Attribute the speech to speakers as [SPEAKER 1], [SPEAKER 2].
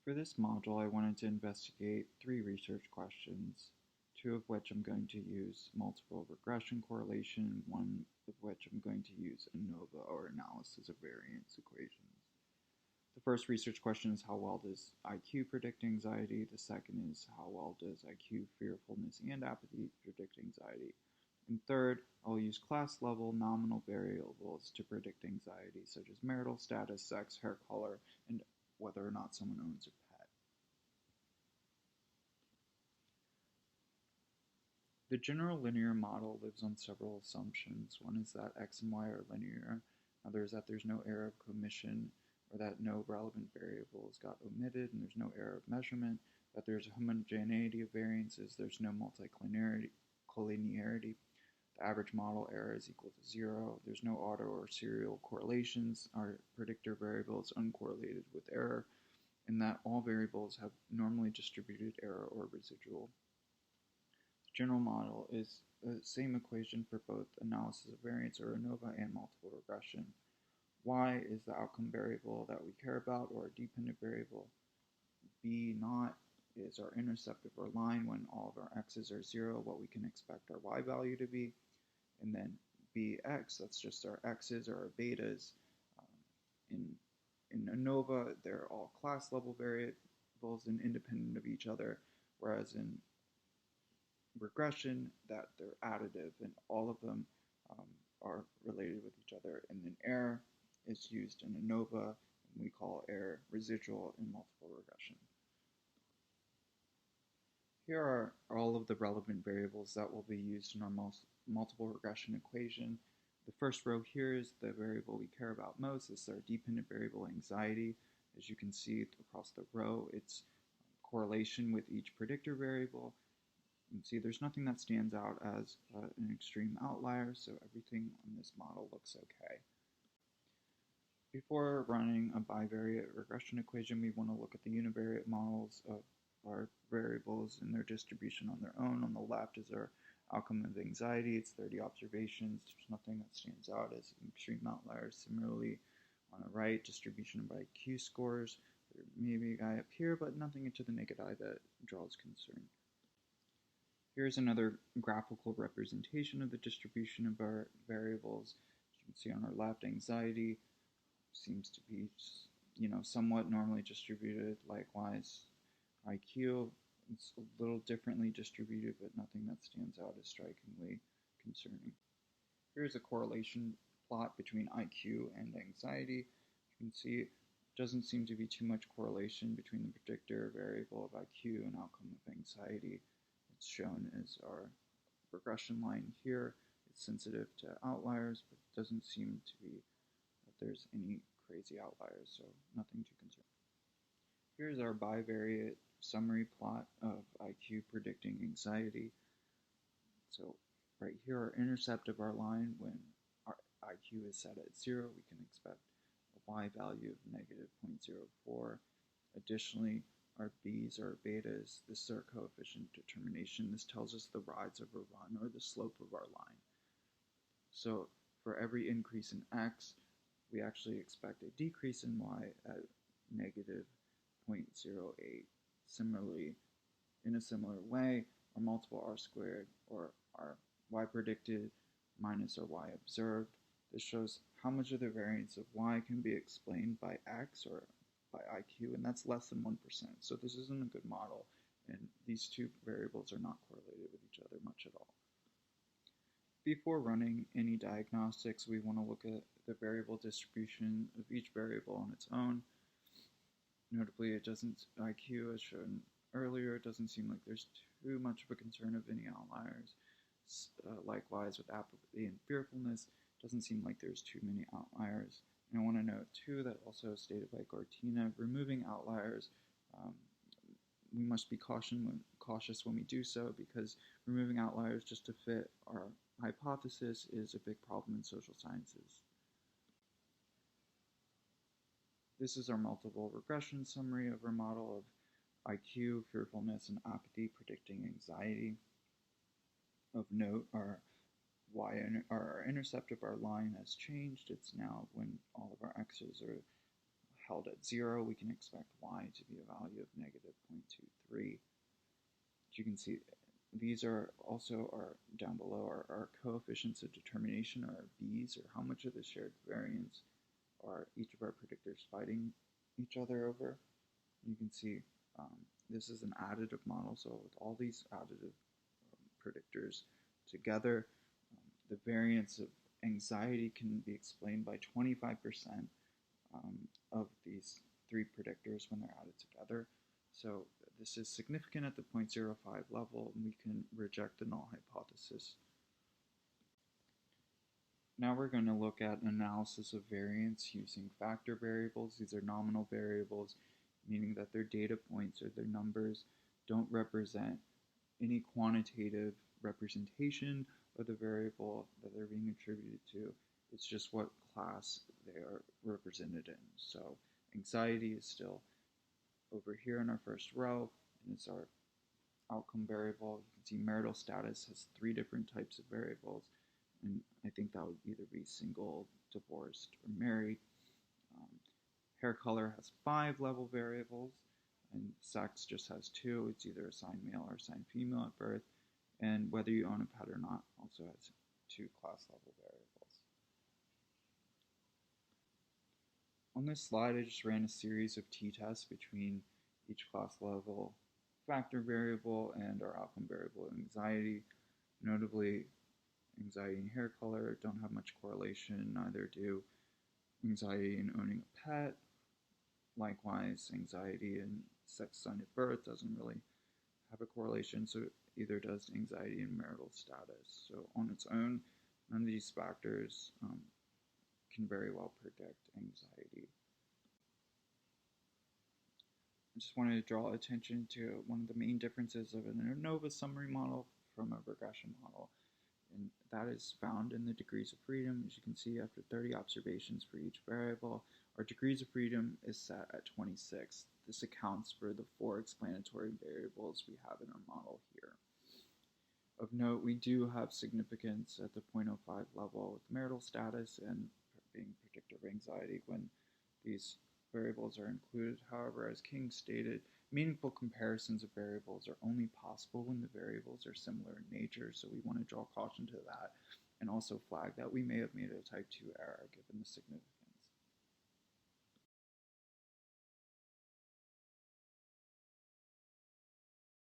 [SPEAKER 1] For this module, I wanted to investigate three research questions, two of which I'm going to use multiple regression correlation, one of which I'm going to use ANOVA, or analysis of variance equations. The first research question is how well does IQ predict anxiety? The second is how well does IQ, fearfulness, and apathy predict anxiety? And third, I'll use class-level nominal variables to predict anxiety, such as marital status, sex, hair color, and whether or not someone owns a pet. The general linear model lives on several assumptions. One is that x and y are linear. Another is that there's no error of commission, or that no relevant variables got omitted, and there's no error of measurement, that there's a homogeneity of variances, there's no multicollinearity, the average model error is equal to 0, there's no auto or serial correlations, our predictor variable is uncorrelated with error, and that all variables have normally distributed error or residual. The general model is the same equation for both analysis of variance, or ANOVA, and multiple regression. Y is the outcome variable that we care about, or a dependent variable. B naught is our intercept of our line when all of our x's are 0, what we can expect our y value to be. And then bx, that's just our x's or our betas. In ANOVA, they're all class level variables and independent of each other, whereas in regression, that they're additive and all of them are related with each other. And then error is used in ANOVA, and we call error residual in multiple regression. Here are all of the relevant variables that will be used in our multiple regression equation. The first row here is the variable we care about most. This is our dependent variable anxiety. As you can see across the row, it's correlation with each predictor variable. You can see there's nothing that stands out as an extreme outlier, so everything on this model looks okay. Before running a bivariate regression equation, we want to look at the univariate models of our variables and their distribution on their own. On the left is our outcome of anxiety. It's 30 observations. There's nothing that stands out as an extreme outlier. Similarly, on the right, distribution of IQ scores. There may be a guy up here, but nothing to the naked eye that draws concern. Here's another graphical representation of the distribution of our variables. As you can see on our left, anxiety seems to be, somewhat normally distributed. Likewise, IQ, it's a little differently distributed, but nothing that stands out as strikingly concerning. Here's a correlation plot between IQ and anxiety. You can see it doesn't seem to be too much correlation between the predictor variable of IQ and outcome of anxiety. It's shown as our regression line here. It's sensitive to outliers, but it doesn't seem to be that there's any crazy outliers, so nothing too concerning. Here's our bivariate summary plot of IQ predicting anxiety. So right here, our intercept of our line, when our IQ is set at 0, we can expect a y value of negative 0.04. Additionally, our b's or betas, this is our coefficient determination. This tells us the rise of a run, or the slope of our line. So for every increase in x, we actually expect a decrease in y at negative 0.08. Similarly, in a similar way, our multiple r squared, or our y predicted minus our y observed, this shows how much of the variance of y can be explained by x or by IQ, and that's less than 1%. So this isn't a good model, and these two variables are not correlated with each other much at all. Before running any diagnostics, we want to look at the variable distribution of each variable on its own. Notably, IQ, as shown earlier, it doesn't seem like there's too much of a concern of any outliers. Likewise, with apathy and fearfulness, it doesn't seem like there's too many outliers. And I want to note, too, that also stated by Gortina, removing outliers, we must be cautious when we do so, because removing outliers just to fit our hypothesis is a big problem in social sciences. This is our multiple regression summary of our model of IQ, fearfulness, and apathy predicting anxiety. Of note, our intercept of our line has changed. It's now when all of our x's held at 0, we can expect y to be a value of negative 0.23. As you can see, these are also down below our coefficients of determination, or our b's, or how much of the shared variance are each of our predictors fighting each other over. You can see this is an additive model, so with all these additive predictors together, the variance of anxiety can be explained by 25% of these three predictors when they're added together. So this is significant at the 0.05 level, and we can reject the null hypothesis. Now we're going to look at an analysis of variance using factor variables. These are nominal variables, meaning that their data points or their numbers don't represent any quantitative representation of the variable that they're being attributed to. It's just what class they are represented in. So anxiety is still over here in our first row, and it's our outcome variable. You can see marital status has 3 different types of variables, and I think that would either be single, divorced, or married. Hair color has 5 level variables, and sex just has 2. It's either assigned male or assigned female at birth, and whether you own a pet or not also has 2 class level variables. On this slide, I just ran a series of t-tests between each class level factor variable and our outcome variable anxiety. Notably, anxiety and hair color don't have much correlation, neither do anxiety in owning a pet. Likewise, anxiety and sex assigned at birth doesn't really have a correlation, so either does anxiety and marital status. So on its own, none of these factors can very well predict anxiety. I just wanted to draw attention to one of the main differences of an ANOVA summary model from a regression model, and that is found in the degrees of freedom. As you can see, after 30 observations for each variable, our degrees of freedom is set at 26. This accounts for the 4 explanatory variables we have in our model here. Of note, we do have significance at the 0.05 level with marital status and being predictor of anxiety when these variables are included. However, as King stated, meaningful comparisons of variables are only possible when the variables are similar in nature, so we want to draw caution to that and also flag that we may have made a type 2 error given the significance.